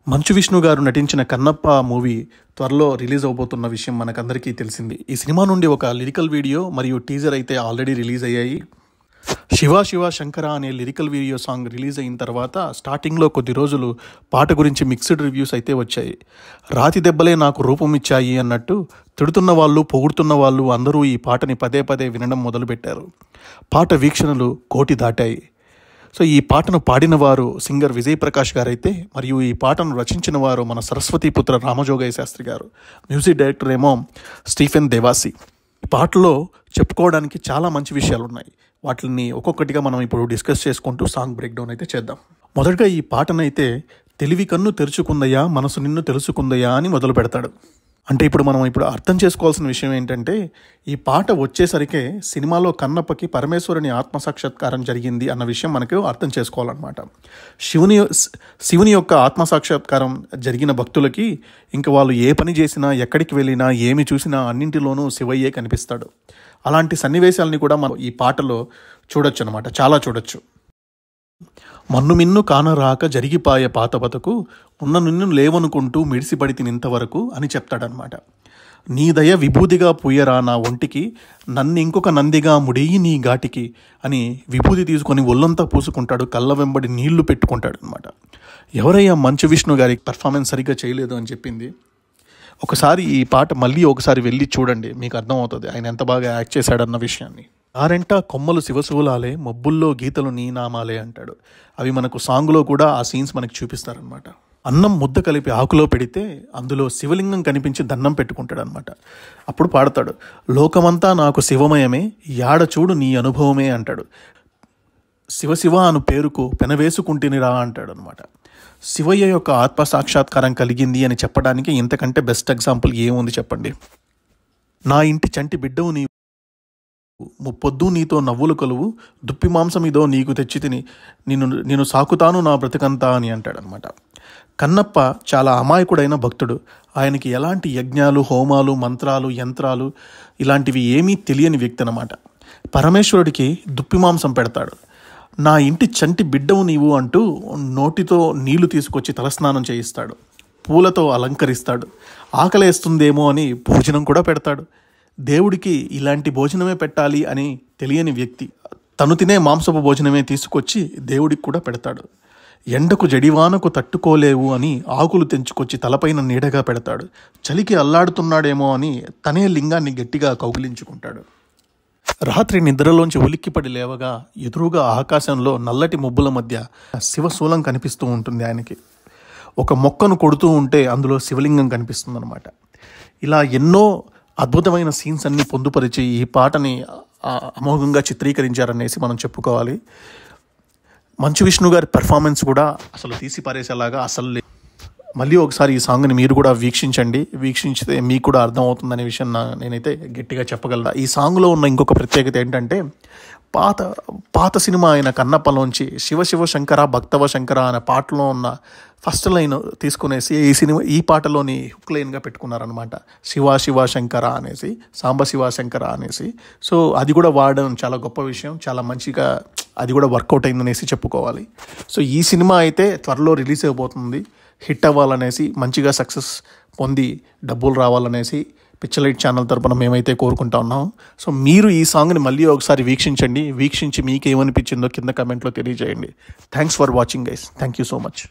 మంచు విష్ణు గారు నటించిన కన్నప్ప మూవీ త్వరలో రిలీజ్ అవబోతున్న విషయం మనకందరికీ తెలిసింది. ఈ సినిమా నుండి ఒక లిరికల్ వీడియో మరియు టీజర్ అయితే ఆల్రెడీ రిలీజ్ అయ్యాయి. శివ శివ శంకర అనే లిరికల్ వీడియో సాంగ్ రిలీజ్ అయిన తర్వాత స్టార్టింగ్లో కొద్ది రోజులు పాట గురించి మిక్స్డ్ రివ్యూస్ అయితే వచ్చాయి. రాతి దెబ్బలే నాకు రూపం ఇచ్చాయి అన్నట్టు తిడుతున్న వాళ్ళు పొగుడుతున్న వాళ్ళు అందరూ ఈ పాటని పదే పదే వినడం మొదలుపెట్టారు. పాట వీక్షణలు 1 కోటి దాటాయి. సో ఈ పాటను పాడిన వారు సింగర్ విజయ్ ప్రకాష్ గారైతే, మరియు ఈ పాటను రచించిన వారు మన సరస్వతీపుత్ర రామజోగయ్య శాస్త్రి గారు. మ్యూజిక్ డైరెక్టర్ ఏమో స్టీఫెన్ దేవాసి. ఈ పాటలో చెప్పుకోవడానికి చాలా మంచి విషయాలు ఉన్నాయి. వాటిని ఒక్కొక్కటిగా మనం ఇప్పుడు డిస్కస్ చేసుకుంటూ సాంగ్ బ్రేక్ డౌన్ అయితే చేద్దాం. మొదటగా ఈ పాటనైతే తెలివి కన్ను తెరుచుకుందయా మనసు నిన్ను తెలుసుకుందయా అని మొదలు పెడతాడు. అంటే ఇప్పుడు మనం అర్థం చేసుకోవాల్సిన విషయం ఏంటంటే, ఈ పాట వచ్చేసరికే సినిమాలో కన్నప్పకి పరమేశ్వరుని ఆత్మసాక్షాత్కారం జరిగింది అన్న విషయం మనకు అర్థం చేసుకోవాలన్నమాట. శివుని యొక్క ఆత్మసాక్షాత్కారం జరిగిన భక్తులకి ఇంకా వాళ్ళు ఏ పని చేసినా, ఎక్కడికి వెళ్ళినా, ఏమి చూసినా అన్నింటిలోనూ శివయ్యే కనిపిస్తాడు. అలాంటి సన్నివేశాలని కూడా మనం ఈ పాటలో చూడొచ్చు అనమాట, చాలా చూడొచ్చు. మన్ను మిన్ను కానరాక జరిగిపాయ పాత బతుకు ఉన్న నిన్ను లేవనుకుంటూ మిడిసిపడితి నింతవరకు అని చెప్తాడనమాట. నీ దయ విభూతిగా పూయరా నా ఒంటికి నన్ను ఇంకొక నందిగా ముడియి నీ ఘాటికి అని విభూతి తీసుకొని ఒళ్ళంతా పూసుకుంటాడు, కళ్ళ వెంబడి నీళ్లు పెట్టుకుంటాడు అనమాట. ఎవరయ్యా మంచు విష్ణు గారి పర్ఫార్మెన్స్ సరిగ్గా చేయలేదు అని చెప్పింది? ఒకసారి ఈ పాట మళ్ళీ ఒకసారి వెళ్ళి చూడండి, మీకు అర్థమవుతుంది ఆయన ఎంత బాగా యాక్ట్ చేశాడన్న విషయాన్ని. ఆరెంట కొమ్మలు శివశివులాలే మబ్బుల్లో గీతలు నీ నామాలే అంటాడు. అవి మనకు సాంగ్లో కూడా ఆ సీన్స్ మనకు చూపిస్తారనమాట. అన్నం ముద్ద కలిపి ఆకులో పెడితే అందులో శివలింగం కనిపించి దండం పెట్టుకుంటాడు అనమాట. అప్పుడు పాడతాడు, లోకమంతా నాకు శివమయమే యాడ చూడు నీ అనుభవమే అంటాడు. శివశివ అను పేరుకు పెనవేసుకుంటేనిరా అంటాడు అనమాట. శివయ్య యొక్క ఆత్మ సాక్షాత్కారం కలిగింది అని చెప్పడానికి ఇంతకంటే బెస్ట్ ఎగ్జాంపుల్ ఏముంది చెప్పండి. నా ఇంటి చంటి బిడ్డవు నీ ముప్పొద్దు నీతో నవ్వులు కలువు దుప్పి మాంసమిదో నీకు తెచ్చి తిని నేను సాకుతాను నా బ్రతికంతా అని అంటాడనమాట. కన్నప్ప చాలా అమాయకుడైన భక్తుడు. ఆయనకి ఎలాంటి యజ్ఞాలు, హోమాలు, మంత్రాలు, యంత్రాలు ఇలాంటివి ఏమీ తెలియని వ్యక్తి అనమాట. పరమేశ్వరుడికి దుప్పి మాంసం పెడతాడు. నా ఇంటి చంటి బిడ్డవు నీవు అంటూ నోటితో నీళ్లు తీసుకొచ్చి తలస్నానం చేయిస్తాడు, పూలతో అలంకరిస్తాడు, ఆకలేస్తుందేమో అని భోజనం కూడా పెడతాడు. దేవుడికి ఇలాంటి భోజనమే పెట్టాలి అని తెలియని వ్యక్తి తను తినే మాంసపు భోజనమే తీసుకొచ్చి దేవుడికి కూడా పెడతాడు. ఎండకు జడివానకు తట్టుకోలేవు అని ఆకులు తెంచుకొచ్చి తలపైన నీడగా పెడతాడు. చలికి అల్లాడుతున్నాడేమో అని తనే లింగాన్ని గట్టిగా కౌగిలించుకుంటాడు. రాత్రి నిద్రలోంచి ఉలిక్కిపడి లేవగా ఎదురుగా ఆకాశంలో నల్లటి మబ్బుల మధ్య శివశూలం కనిపిస్తూ ఉంటుంది ఆయనకి. ఒక మొక్కను కొడుతూ ఉంటే అందులో శివలింగం కనిపిస్తుంది అనమాట. ఇలా ఎన్నో అద్భుతమైన సీన్స్ అన్ని పొందుపరిచి ఈ పాటని అమోఘంగా చిత్రీకరించారనేసి మనం చెప్పుకోవాలి. మంచు విష్ణు గారి పెర్ఫార్మెన్స్ కూడా అసలు తీసి పారేసేలాగా అసలు. మళ్ళీ ఒకసారి ఈ సాంగ్ని మీరు కూడా వీక్షించితే మీకు కూడా అర్థమవుతుందనే విషయం నేనైతే గట్టిగా చెప్పగలను. ఈ సాంగ్లో ఉన్న ఇంకొక ప్రత్యేకత ఏంటంటే, పాత సినిమా అయిన కన్నప్పలోంచి శివ శివ శంకర భక్తవ శంకర అనే పాటలో ఉన్న ఫస్ట్ లైన్ తీసుకునేసి ఈ పాటలోని హుక్ లైన్గా పెట్టుకున్నారనమాట. శివ శివ శంకర అనేసి, సాంబ శివ శంకర అనేసి. సో అది కూడా వాడడం చాలా గొప్ప విషయం, చాలా మంచిగా అది కూడా వర్కౌట్ అయిందనేసి చెప్పుకోవాలి. సో ఈ సినిమా అయితే త్వరలో రిలీజ్ అయిపోతుంది. హిట్ అవ్వాలనేసి, మంచిగా సక్సెస్ పొంది డబ్బులు రావాలనేసి పిక్చర్ ఛానల్ తరపున మేమైతే కోరుకుంటా ఉన్నాం. సో మీరు ఈ సాంగ్ని మళ్ళీ ఒకసారి వీక్షించి మీకేమనిపించిందో కింద కమెంట్లో తెలియజేయండి. Thanks for watching guys. Thank you so much.